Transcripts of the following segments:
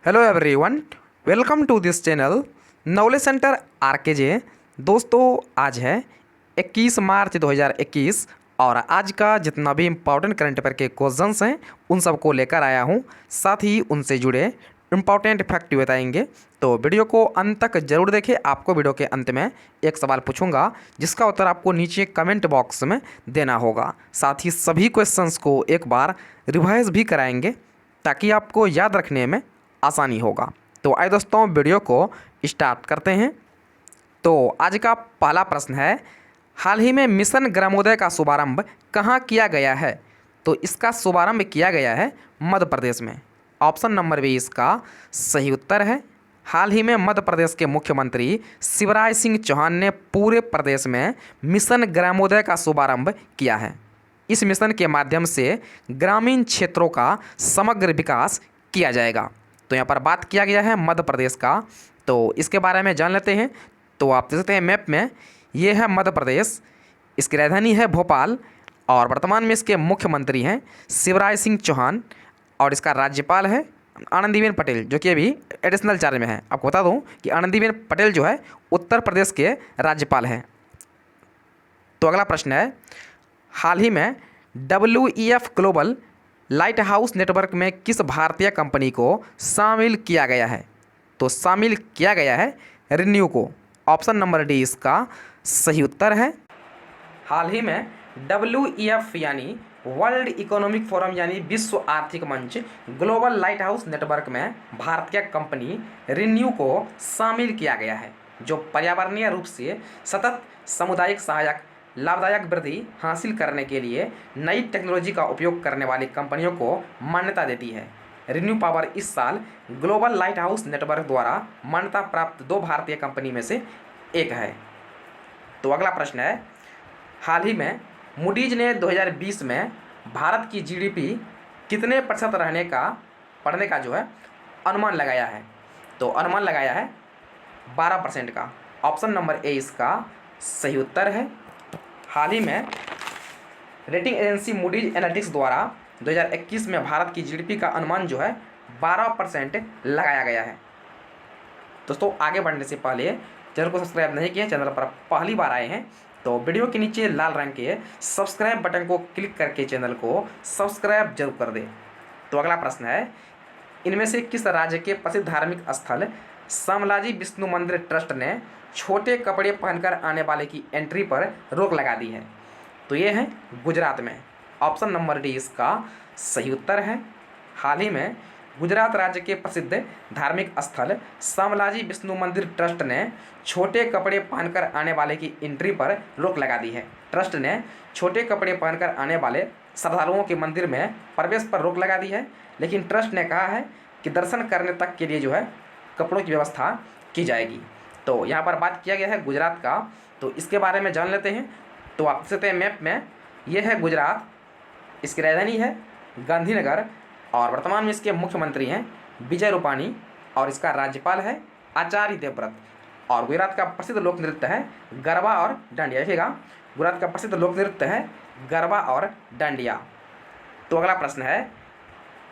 Hello everyone, welcome to this channel knowledge centre RKJ. दोस्तों, आज है 21 मार्च 2021 और आज का जितना भी इम्पॉर्टेंट करंट अफेयर के क्वेश्चंस हैं उन सबको लेकर आया हूं। साथ ही उनसे जुड़े इम्पॉर्टेंट फैक्ट बताएंगे, तो वीडियो को अंत तक जरूर देखें। आपको वीडियो के अंत में एक सवाल पूछूंगा जिसका उत्तर आपको नीचे कमेंट बॉक्स में देना होगा। साथ ही सभी क्वेश्चंस को एक बार रिवाइज भी कराएंगे ताकि आपको याद रखने में आसानी होगा। तो आइए दोस्तों, वीडियो को स्टार्ट करते हैं। तो आज का पहला प्रश्न है, हाल ही में मिशन ग्रामोदय का शुभारंभ कहाँ किया गया है? तो इसका शुभारंभ किया गया है मध्य प्रदेश में। ऑप्शन नंबर बी इसका सही उत्तर है। हाल ही में मध्य प्रदेश के मुख्यमंत्री शिवराज सिंह चौहान ने पूरे प्रदेश में मिशन ग्रामोदय का शुभारंभ किया है। इस मिशन के माध्यम से ग्रामीण क्षेत्रों का समग्र विकास किया जाएगा। तो यहाँ पर बात किया गया है मध्य प्रदेश का, तो इसके बारे में जान लेते हैं। तो आप देख सकते हैं मैप में, ये है मध्य प्रदेश, इसकी राजधानी है भोपाल और वर्तमान में इसके मुख्यमंत्री हैं शिवराज सिंह चौहान और इसका राज्यपाल है आनंदीबेन पटेल, जो कि अभी एडिशनल चार्ज में है। आपको बता दूं कि आनंदीबेन पटेल जो है उत्तर प्रदेश के राज्यपाल हैं। तो अगला प्रश्न है, हाल ही में WEF global light house network में किस भारतीय कंपनी को शामिल किया गया है? तो शामिल किया गया है रिन्यू को। ऑप्शन नंबर डी इसका सही उत्तर है। हाल ही में WEF यानी वर्ल्ड इकोनॉमिक फोरम यानी विश्व आर्थिक मंच ग्लोबल लाइट हाउस नेटवर्क में भारतीय कंपनी रिन्यू को शामिल किया गया है, जो पर्यावरणीय रूप से सतत सामुदायिक सहायक लाभदायक वृद्धि हासिल करने के लिए नई टेक्नोलॉजी का उपयोग करने वाली कंपनियों को मान्यता देती है। रिन्यू पावर इस साल ग्लोबल लाइट हाउस नेटवर्क द्वारा मान्यता प्राप्त 2 भारतीय कंपनी में से एक है। तो अगला प्रश्न है, हाल ही में मूडीज ने 2020 में भारत की GDP कितने प्रतिशत बढ़ने का जो है अनुमान लगाया है? तो अनुमान लगाया है 12% का। ऑप्शन नंबर ए इसका सही उत्तर है। हाल ही में रेटिंग एजेंसी मूडीज एनालिटिक्स द्वारा 2021 में भारत की GDP का अनुमान जो है 12% लगाया गया है। दोस्तों, आगे बढ़ने से पहले चैनल को सब्सक्राइब नहीं किया, चैनल पर पहली बार आए हैं तो वीडियो के नीचे लाल रंग के सब्सक्राइब बटन को क्लिक करके चैनल को सब्सक्राइब जरूर कर दें। तो अगला प्रश्न है, इनमें से किस राज्य के प्रसिद्ध धार्मिक स्थल समलाजी विष्णु मंदिर ट्रस्ट ने छोटे कपड़े पहनकर आने वाले की एंट्री पर रोक लगा दी है? तो ये है गुजरात में। ऑप्शन नंबर डी इसका सही उत्तर है। हाल ही में गुजरात राज्य के प्रसिद्ध धार्मिक स्थल समलाजी विष्णु मंदिर ट्रस्ट ने छोटे कपड़े पहनकर आने वाले की एंट्री पर रोक लगा दी है। ट्रस्ट ने छोटे कपड़े पहनकर आने वाले श्रद्धालुओं के मंदिर में प्रवेश पर रोक लगा दी है, लेकिन ट्रस्ट ने कहा है कि दर्शन करने तक के लिए जो है कपड़ों की व्यवस्था की जाएगी। तो यहाँ पर बात किया गया है गुजरात का, तो इसके बारे में जान लेते हैं। तो आप देख सकते हैं मैप में, ये है गुजरात, इसकी राजधानी है गांधीनगर और वर्तमान में इसके मुख्यमंत्री हैं विजय रूपाणी और इसका राज्यपाल है आचार्य देवव्रत। और गुजरात का प्रसिद्ध लोक नृत्य है गरबा और डांडिया। देखिएगा, गुजरात का प्रसिद्ध लोक नृत्य है गरबा और डांडिया। तो अगला प्रश्न है,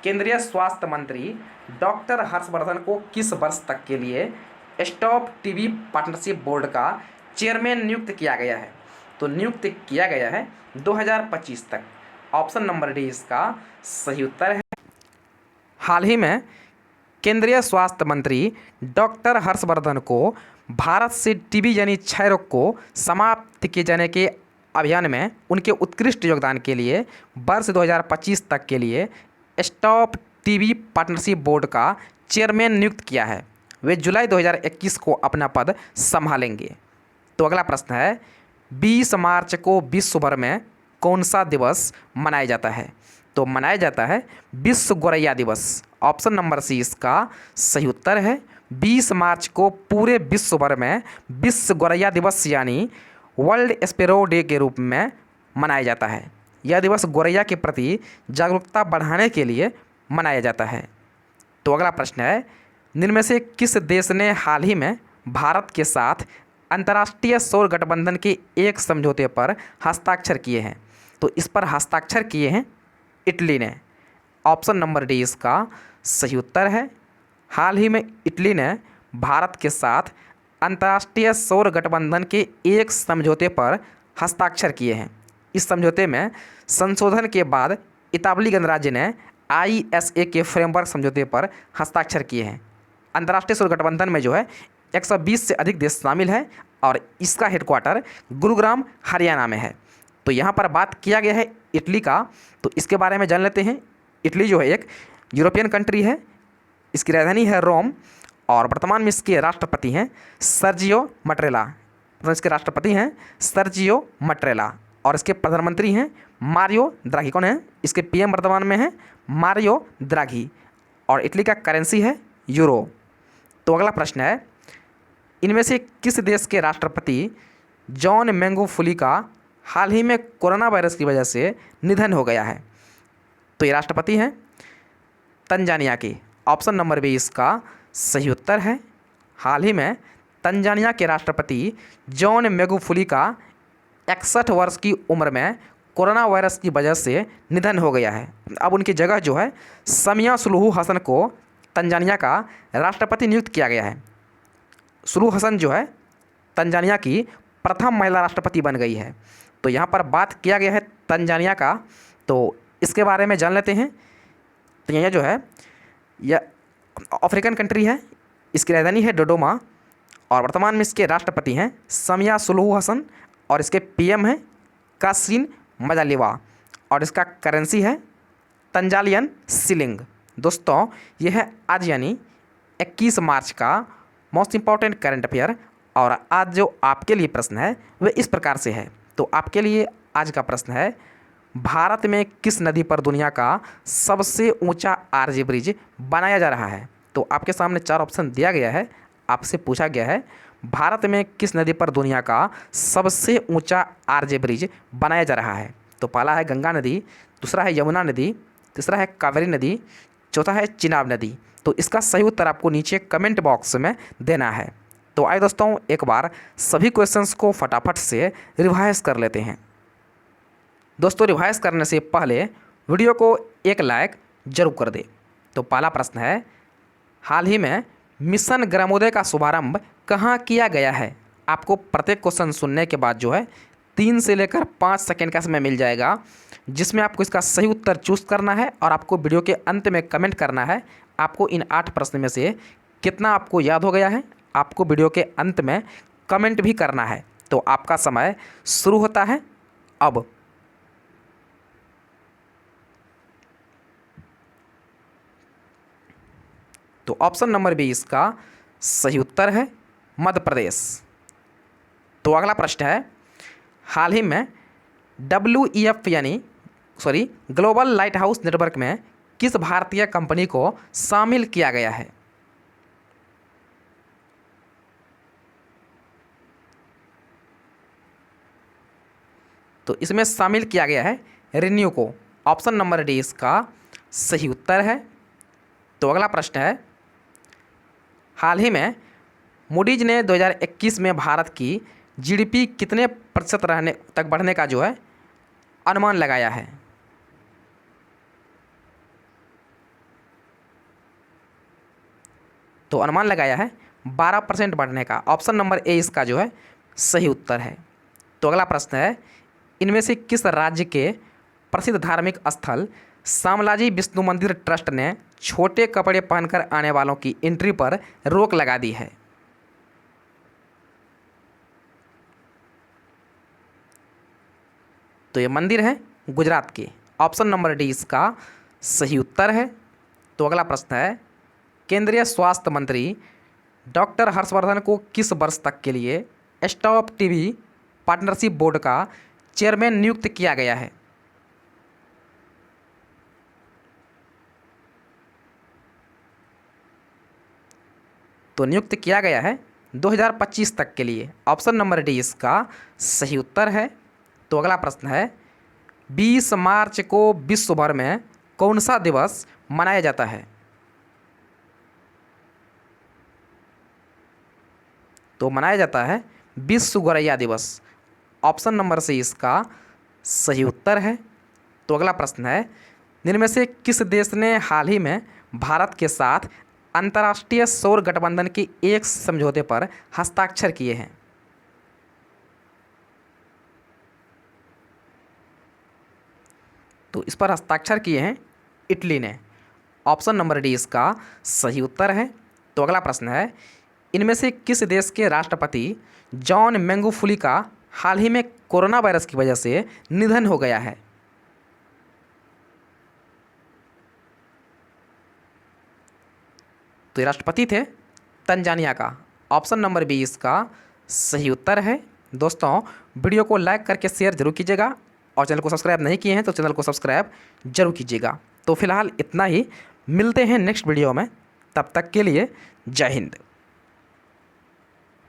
केंद्रीय स्वास्थ्य मंत्री डॉक्टर हर्षवर्धन को किस वर्ष तक के लिए स्टॉप टीबी पार्टनरशिप बोर्ड का चेयरमैन नियुक्त किया गया है? तो नियुक्त किया गया है 2025 तक। ऑप्शन नंबर डी इसका सही उत्तर है। हाल ही में केंद्रीय स्वास्थ्य मंत्री डॉक्टर हर्षवर्धन को भारत से टीबी यानी क्षय रोग को समाप्त किए जाने के अभियान में उनके उत्कृष्ट योगदान के लिए वर्ष 2025 तक के लिए स्टॉप टीबी पार्टनरशिप बोर्ड का चेयरमैन नियुक्त किया है। वे जुलाई 2021 को अपना पद संभालेंगे। तो अगला प्रश्न है, 20 मार्च को विश्व भर में कौन सा दिवस मनाया जाता है? तो मनाया जाता है विश्व गोरैया दिवस। ऑप्शन नंबर सी इसका सही उत्तर है। 20 मार्च को पूरे विश्व भर में विश्व गोरैया दिवस यानी वर्ल्ड स्पैरो डे के रूप में मनाया जाता है। यह दिवस गोरैया के प्रति जागरूकता बढ़ाने के लिए मनाया जाता है। तो अगला प्रश्न है, इनमें से किस देश ने हाल ही में भारत के साथ अंतर्राष्ट्रीय सौर गठबंधन के एक समझौते पर हस्ताक्षर किए हैं? तो इस पर हस्ताक्षर किए हैं इटली ने। ऑप्शन नंबर डी इसका सही उत्तर है। हाल ही में इटली ने भारत के साथ अंतर्राष्ट्रीय सौर गठबंधन के एक समझौते पर हस्ताक्षर किए हैं। इस समझौते में संशोधन के बाद इतालवी गणराज्य ने ISA के फ्रेमवर्क समझौते पर हस्ताक्षर किए हैं। अंतर्राष्ट्रीय सौर गठबंधन में जो है 120 से अधिक देश शामिल है और इसका हेडक्वार्टर गुरुग्राम हरियाणा में है। तो यहाँ पर बात किया गया है इटली का, तो इसके बारे में जान लेते हैं। इटली जो है एक यूरोपियन कंट्री है, इसकी राजधानी है रोम और वर्तमान में इसके राष्ट्रपति हैं सर्जियो मट्रेला। तो इसके राष्ट्रपति हैं सर्जियो मट्रेला और इसके प्रधानमंत्री हैं मारियो द्राघी। कौन है? इसके PM वर्तमान में हैं मारियो द्राघी और इटली का करेंसी है यूरो। तो अगला प्रश्न है, इनमें से किस देश के राष्ट्रपति जॉन मैगुफुली का हाल ही में कोरोना वायरस की वजह से निधन हो गया है? तो ये राष्ट्रपति हैं तंजानिया के। ऑप्शन नंबर बी इसका सही उत्तर है। हाल ही में तंजानिया के राष्ट्रपति जॉन मैगुफुली का 61 वर्ष की उम्र में कोरोना वायरस की वजह से निधन हो गया है। अब उनकी जगह जो है समिया सुलूहु हसन को तंजानिया का राष्ट्रपति नियुक्त किया गया है। सुलूहु हसन जो है तंजानिया की प्रथम महिला राष्ट्रपति बन गई है। तो यहाँ पर बात किया गया है तंजानिया का, तो इसके बारे में जान लेते हैं। तंजानिया जो है यह अफ्रीकन कंट्री है, इसकी राजधानी है डोडोमा और वर्तमान में इसके राष्ट्रपति हैं समिया सुलूहु हसन और इसके PM हैं कासिन मजालिवा और इसका करेंसी है तंजालियन शिलिंग। दोस्तों यह है आज यानी 21 मार्च का मोस्ट इम्पॉर्टेंट करंट अफेयर और आज जो आपके लिए प्रश्न है वह इस प्रकार से है। तो आपके लिए आज का प्रश्न है, भारत में किस नदी पर दुनिया का सबसे ऊंचा RJ ब्रिज बनाया जा रहा है? तो आपके सामने 4 ऑप्शन दिया गया है। आपसे पूछा गया है भारत में किस नदी पर दुनिया का सबसे ऊंचा RJ ब्रिज बनाया जा रहा है? तो पहला है गंगा नदी, दूसरा है यमुना नदी, तीसरा है कावेरी नदी, चौथा है चिनाब नदी। तो इसका सही उत्तर आपको नीचे कमेंट बॉक्स में देना है। तो आइए दोस्तों एक बार सभी क्वेश्चंस को फटाफट से रिवाइज कर लेते हैं। दोस्तों रिवाइज करने से पहले वीडियो को एक लाइक जरूर कर दे। तो पहला प्रश्न है, हाल ही में मिशन ग्रामोदय का शुभारंभ कहाँ किया गया है? आपको प्रत्येक क्वेश्चन सुनने के बाद जो है 3 से लेकर 5 सेकेंड का समय मिल जाएगा, जिसमें आपको इसका सही उत्तर चूज़ करना है और आपको वीडियो के अंत में कमेंट करना है आपको इन 8 प्रश्न में से कितना आपको याद हो गया है। आपको वीडियो के अंत में कमेंट भी करना है। तो आपका समय शुरू होता है अब। तो ऑप्शन नंबर बी इसका सही उत्तर है मध्य प्रदेश। तो अगला प्रश्न है, हाल ही में WEF यानी ग्लोबल लाइट हाउस नेटवर्क में किस भारतीय कंपनी को शामिल किया गया है? तो इसमें शामिल किया गया है रिन्यू को। ऑप्शन नंबर डी इसका सही उत्तर है। तो अगला प्रश्न है, हाल ही में मूडीज ने 2021 में भारत की GDP कितने प्रतिशत रहने तक बढ़ने का जो है अनुमान लगाया है? तो अनुमान लगाया है 12% बढ़ने का। ऑप्शन नंबर ए इसका जो है सही उत्तर है। तो अगला प्रश्न है, इनमें से किस राज्य के प्रसिद्ध धार्मिक स्थल शामलाजी विष्णु मंदिर ट्रस्ट ने छोटे कपड़े पहनकर आने वालों की एंट्री पर रोक लगा दी है? तो ये मंदिर है गुजरात के। ऑप्शन नंबर डी इसका सही उत्तर है। तो अगला प्रश्न है, केंद्रीय स्वास्थ्य मंत्री डॉक्टर हर्षवर्धन को किस वर्ष तक के लिए स्टॉप टीबी पार्टनरशिप बोर्ड का चेयरमैन नियुक्त किया गया है? तो नियुक्त किया गया है 2025 तक के लिए। ऑप्शन नंबर डी इसका सही उत्तर है। तो अगला प्रश्न है, 20 मार्च को विश्व भर में कौन सा दिवस मनाया जाता है? तो मनाया जाता है विश्व गौरैया दिवस। ऑप्शन नंबर सी इसका सही उत्तर है। तो अगला प्रश्न है, निम्न में से किस देश ने हाल ही में भारत के साथ अंतर्राष्ट्रीय सौर गठबंधन के एक समझौते पर हस्ताक्षर किए हैं? तो इस पर हस्ताक्षर किए हैं इटली ने। ऑप्शन नंबर डी इसका सही उत्तर है। तो अगला प्रश्न है, इनमें से किस देश के राष्ट्रपति जॉन मैगुफुली का हाल ही में कोरोना वायरस की वजह से निधन हो गया है? तो ये राष्ट्रपति थे तंजानिया का। ऑप्शन नंबर बी इसका सही उत्तर है। दोस्तों, वीडियो को लाइक करके शेयर जरूर कीजिएगा और चैनल को सब्सक्राइब नहीं किए हैं तो चैनल को सब्सक्राइब जरूर कीजिएगा। तो फिलहाल इतना ही, मिलते हैं नेक्स्ट वीडियो में। तब तक के लिए जय हिंद।